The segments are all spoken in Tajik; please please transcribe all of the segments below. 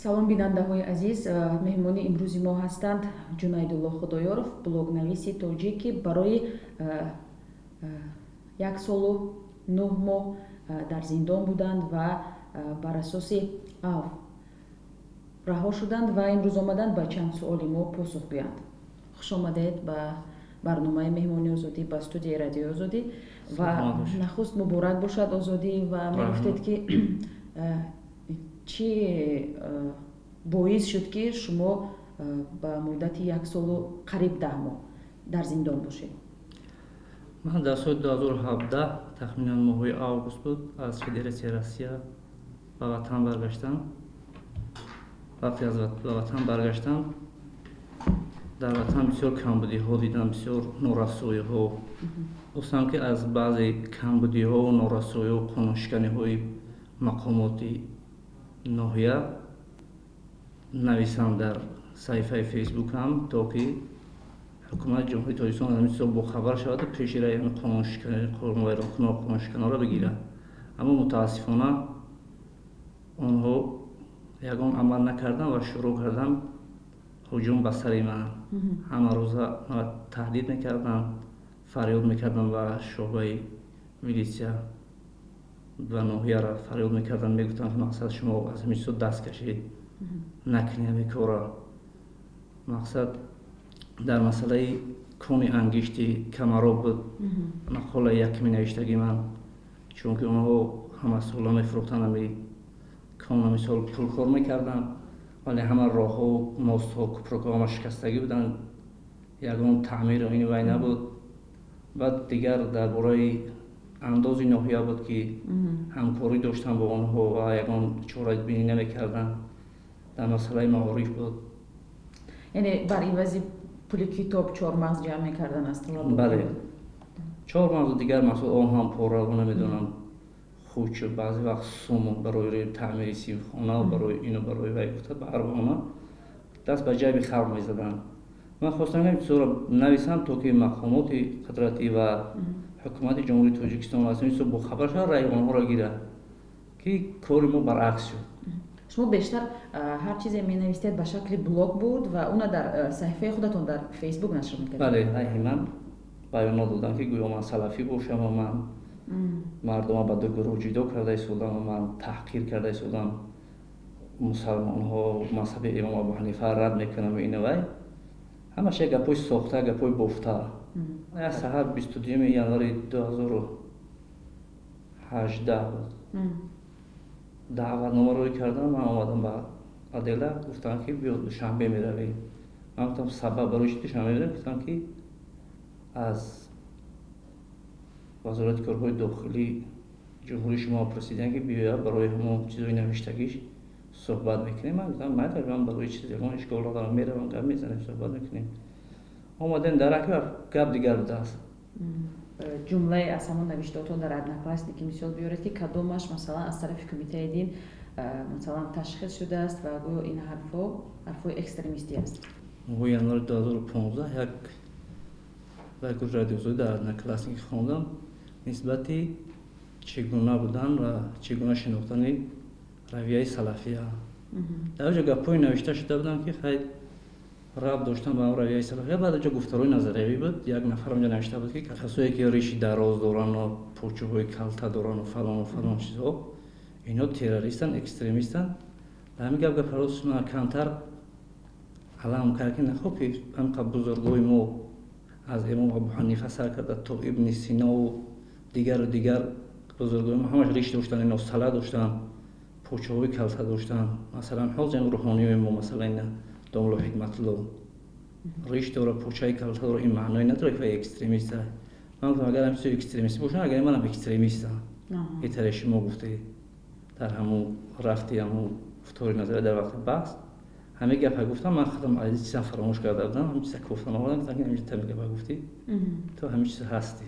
салом бинандаҳои азиз, меҳмони имрӯзи мо ҳастанд Ҷунайдулло Худоёров, блогнависи тоҷик ки барои 1 солу 9 моҳ дар зиндон буданд ва бар асоси афв раҳо шуданд ва имрӯз омаданд ба чанд суоли мо посух гӯянд. Хушомадед ба барномаи меҳмони озодӣ ба студияи радиои озодӣ ва нахуст муборак бошад озодӣ ва мегуфтед ки чӣ боис шуд ки шумо ба муддати 1 солу қариб 10 моҳ дар зиндон бошед? Ман дар соли 2017 тахминан моҳи август буд аз Федератсияи Россия ба ватан баргаштам. Вақте аз ба ватан баргаштам, дар ватан бисёр камбудиҳо дидам, бисёр норасоиҳо. хусусан ки аз баъзе камбудиҳо, норасоиҳо, қонуншиканиҳои мақомоти ноҳия нависам дар саҳифаи фейсбукам, то ки ҳукумати ҷумҳурии Тоҷикистон аз ин чизо бохабар шавад ва пешгирии ин қонуншиканоро бигирад. Аммо мутаассифона онҳо ягон амал накарданд ва шурӯъ карданд ҳуҷум ба сари ман. ҳама рӯза ман таҳдид мекарданд, фарёд мекарданд ва шӯъбаи милитсия ва ноҳияро фарёд мекарданд, мегуфтанд ки мақсад шумо аз ҳамин чизо даст кашед, накунед ҳамин корро. мақсад дар масъалаи кони ангишти камароб буд мақолаи якми навиштаги ман, чунки онҳо ҳама сола мефурӯхтанд ҳамин конро, мисол пулкор мекарданд, вале ҳама роҳҳо, мостҳо, кӯпрукҳо ҳама шикастагӣ буданд, ягон таъмиру ин вай набуд. баъд дигар дар бораи андози ноҳия буд ки ҳамкорӣ доштанд бо онҳо ва ягон чорабинӣ намекарданд. дар масъалаи маориф буд. Яъне бар ивази пули китоб 4 мағз ҷамъ мекардан аст? Бале, 4 мағзу дигар маҳсул он ҳам пора ва намедонам хуч баъзе вақт сум барои таъмири симхона барои ину барои вай гуфта ба ҳар баҳона даст ба ҷайби халқ мезаданд. ман хостам ин чизоро нависам, то ки мақомоти қудратӣ ва ҳукумати ҷумҳурии Тоҷикистон аз ин чизо бохабар шавад, раи онҳоро гирад, ки кори мо баръакс шуд. шумо бештар ҳар чизе менавистед ба шакли блог буд ва оно дар саҳифаи худатон дар фейсбук нашр мекардед? бале, ҳайи ман баёнот додам ки гӯё ман салафӣ бошам ва ман мардума ба ду гурӯҳ ҷудо карда истодам ва ман таҳқир карда истодам, мусалмонҳо мазҳаби имом Абу Ҳанифа рад мекунам ва ину вай. ҳамаш як гапҳои сохта, гапҳои бофта. як саҳар 22 январи 2018 буд. даъватномаро кардам, ман омадам ба Адела, гуфтанд ки биё душанбе меравем. ман гуфтам сабаб барои чӣ душанбе меравем? гуфтанд ки аз вазорати корҳои дохилӣ ҷумҳурии шумо просиданд ки биёя барои ҳамон чизои навиштагиш суҳбат мекунем. ман гуфтам майда, ман барои чиз ягон ишкол надорам, меравам, гап мезанем, суҳбат мекунем. омадем дар акбар, гап дигар будааст. ҷумлае аз ҳамон навиштаотон дар одноклассник мисол биёред ки кадомаш масалан аз тарафи кумитаи дин масалан ташхис шудааст ва гӯё ин ҳарфҳои экстремистӣ аст? моҳи январи 2015 як гӯш радиозоӣ дар одноклассник хондам нисбати чӣ гуна будан ва чӣ гуна шинохтани равияи салафия. дар оҷо гапҳои навишта шуда буданд ки хай рабт доштан ба равияи салафия. баъд оҷо гуфтарои назариявӣ буд. як нафар онҷо навишта буд ки касое ки риши дароз дорану почӯҳои калта дорану фалон чизҳо, инҳо террористанд, экстремистанд. ба ҳамин гап гапароз ман камтар алам кард ки нахоб ки анқадр бузургои мо аз имом Абу Ҳанифа сар карда то Ибни Синову дигару дигар бузургои мо ҳамаш риш доштанд, ино сала доштанд, почӯҳои калта доштанд. масалан ҳозир рӯҳониёи мо масалан Домло Ҳикматулло риш дора, почаи калта дора, ин маъное надорад ки вай экстремист аст. ман гуфтам агар ҳамин чизо экстремистӣ бошад, агар манам экстремистам, итаре шумо гуфтед дар ҳамон рафти ҳамон гуфтори назария дар вақти баҳс ҳамин гапа гуфтам. ман худам аз чизам фаромӯш карда будам, ҳамин чиза гуфтам, омадам гуфтам ки ҳамин чиза гапа гуфтӣ, то ҳамин чиза ҳастӣ.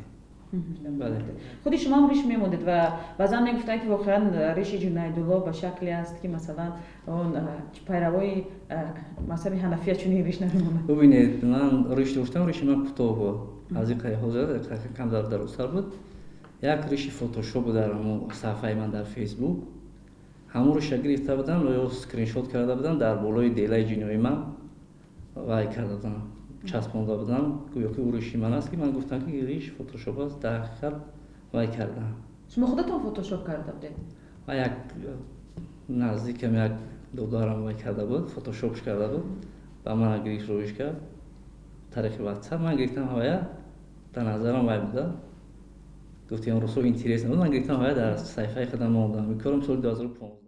худи шумо ҳам риш мемондед ва баъзан мегуфтанд ки воқеан риши Ҷунайдулло ба шакле аст ки масалан он пайравои мазҳаби ҳанафия чунин риш намемонад? бубинед, ман риш доштам, риши ман кӯтоҳ буд, аз ин ҳозир кам дарозтар буд. як риши фотошоп буд дар саҳифаи ман дар фейсбук. ҳамонро гирифта буданд ё скриншот карда буданд, дар болои делаи ҷинои ман вай карда буданд, часпонда буданд, гӯё ки ӯ риши ман аст, ки ман гуфтам ки риш фотошоп аст, дар ҳақиқат вай кардам. шумо худатон фотошоп карда будед? ва як наздикам, як додарам вай карда буд, фотошопш карда буд, ба ман гирифт роиш кард тариқи WhatsApp. Ман гирифтам ҳавая дар назарам вай буда, гуфтем росо интерес набуд, ман гирифтам ҳавая дар саҳифаи худам монда. Мекорам соли 2015.